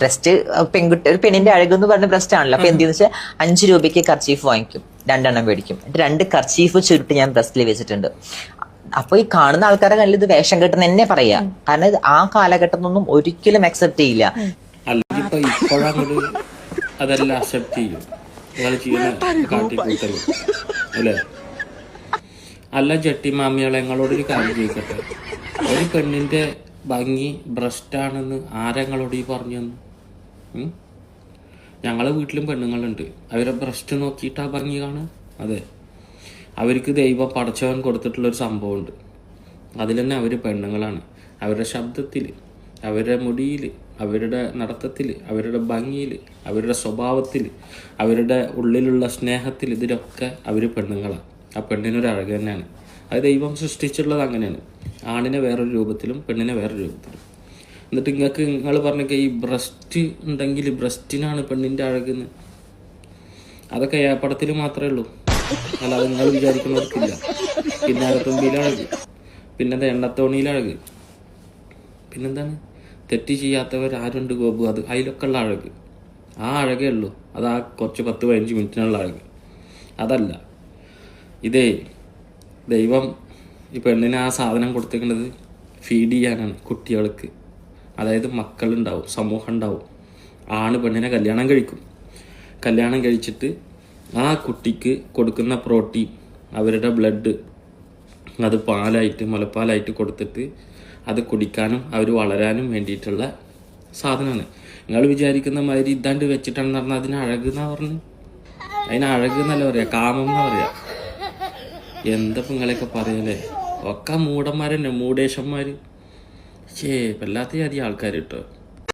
Breast ഒരു പെണ്ണിന്റെ അഴകെന്ന് പറഞ്ഞ ബ്രസ്റ്റ് ആണല്ലോ. അപ്പൊ എന്തെന്ന് വെച്ചാൽ 5 രൂപയ്ക്ക് കർച്ചീഫ് വാങ്ങിക്കും, 2 എണ്ണം മേടിക്കും. 2 കർച്ചീഫ് ചുരുട്ടി ഞാൻ ബ്രസ്റ്റിൽ വെച്ചിട്ടുണ്ട്. അപ്പൊ ഈ കാണുന്ന ആൾക്കാരെ കയ്യിൽ ഇത് വേഷം കെട്ടുന്ന എന്നെ പറയാ. കാരണം ആ കാലഘട്ടത്തിനൊന്നും ഒരിക്കലും അക്സെപ്റ്റ് ചെയ്യില്ല. അതെല്ലാം അക്സെപ്റ്റ് ചെയ്യും അല്ലേ? അല്ല ജട്ടി മാമികളെ ഞങ്ങളോടൊരു കാര്യം ചോദിക്കട്ടെ, ഒരു പെണ്ണിന്റെ ഭംഗി ബ്രസ്റ്റാണെന്ന് ആരെങ്ങളോട് ഈ പറഞ്ഞു തന്നു? ഞങ്ങളെ വീട്ടിലും പെണ്ണുങ്ങളുണ്ട്, അവരെ ബ്രസ്റ്റ് നോക്കിയിട്ടാ ഭംഗി കാണുക. അതെ, അവർക്ക് ദൈവം പടച്ചവൻ കൊടുത്തിട്ടുള്ളൊരു സംഭവമുണ്ട്, അതിൽ തന്നെ അവർ പെണ്ണുങ്ങളാണ്. അവരുടെ ശബ്ദത്തിൽ, അവരുടെ മുടിയിൽ, അവരുടെ നടത്തത്തിൽ, അവരുടെ ഭംഗിയിൽ, അവരുടെ സ്വഭാവത്തിൽ, അവരുടെ ഉള്ളിലുള്ള സ്നേഹത്തിൽ, ഇതിലൊക്കെ അവർ പെണ്ണുങ്ങളാണ്. ആ പെണ്ണിനൊരു അഴക് തന്നെയാണ്. അത് ദൈവം സൃഷ്ടിച്ചിട്ടുള്ളത് അങ്ങനെയാണ്, ആണിനെ വേറൊരു രൂപത്തിലും പെണ്ണിനെ വേറൊരു രൂപത്തിലും. എന്നിട്ട് നിങ്ങൾ പറഞ്ഞ ഈ ബ്രസ്റ്റ് ഉണ്ടെങ്കിൽ ബ്രസ്റ്റിനാണ് പെണ്ണിൻ്റെ അഴകെന്ന്, അതൊക്കെ ഏപ്പടത്തിൽ മാത്രമേ ഉള്ളൂ, അല്ലാതെ നിങ്ങൾ വിചാരിക്കുന്നവർക്കില്ല. പിന്നെ അകത്തുമ്പിയിലഴക്, പിന്നെന്താ എണ്ണത്തോണിയിലഴക്, പിന്നെന്താണ് തെറ്റ് ചെയ്യാത്തവർ ആരുണ്ട് ഗോപു, അത് അതിലൊക്കെ ഉള്ള അഴക്. ആ അഴകേ ഉള്ളൂ, അതാ കുറച്ച് 10-15 മിനിറ്റിനുള്ള അഴക്. അതല്ല, ഇതേ ദൈവം ഈ പെണ്ണിന് ആ സാധനം കൊടുത്തിരിക്കുന്നത് ഫീഡ് ചെയ്യാനാണ് കുട്ടികൾക്ക്. അതായത് മക്കളുണ്ടാവും, സമൂഹം ഉണ്ടാവും. ആണ് പെണ്ണിനെ കല്യാണം കഴിക്കും. കല്യാണം കഴിച്ചിട്ട് ആ കുട്ടിക്ക് കൊടുക്കുന്ന പ്രോട്ടീൻ, അവരുടെ ബ്ലഡ്, അത് പാലായിട്ട് മുലപ്പാലായിട്ട് കൊടുത്തിട്ട് അത് കുടിക്കാനും അവർ വളരാനും വേണ്ടിയിട്ടുള്ള സാധനമാണ്. നിങ്ങൾ വിചാരിക്കുന്ന മാതിരി ഇതാണ്ട് വെച്ചിട്ടാണെന്ന് പറഞ്ഞാൽ അതിന് അഴകെന്നാ പറഞ്ഞു. അതിന് അഴകെന്നല്ല പറയാ, കാമം എന്നാ പറയാ. എന്താ നിങ്ങളെയൊക്കെ പറയല്ലേ? ഒക്കെ മൂടന്മാരെന്നെ, മൂടേശന്മാർ. വല്ലാത്ത ജാതി ആൾക്കാർ കേട്ടോ.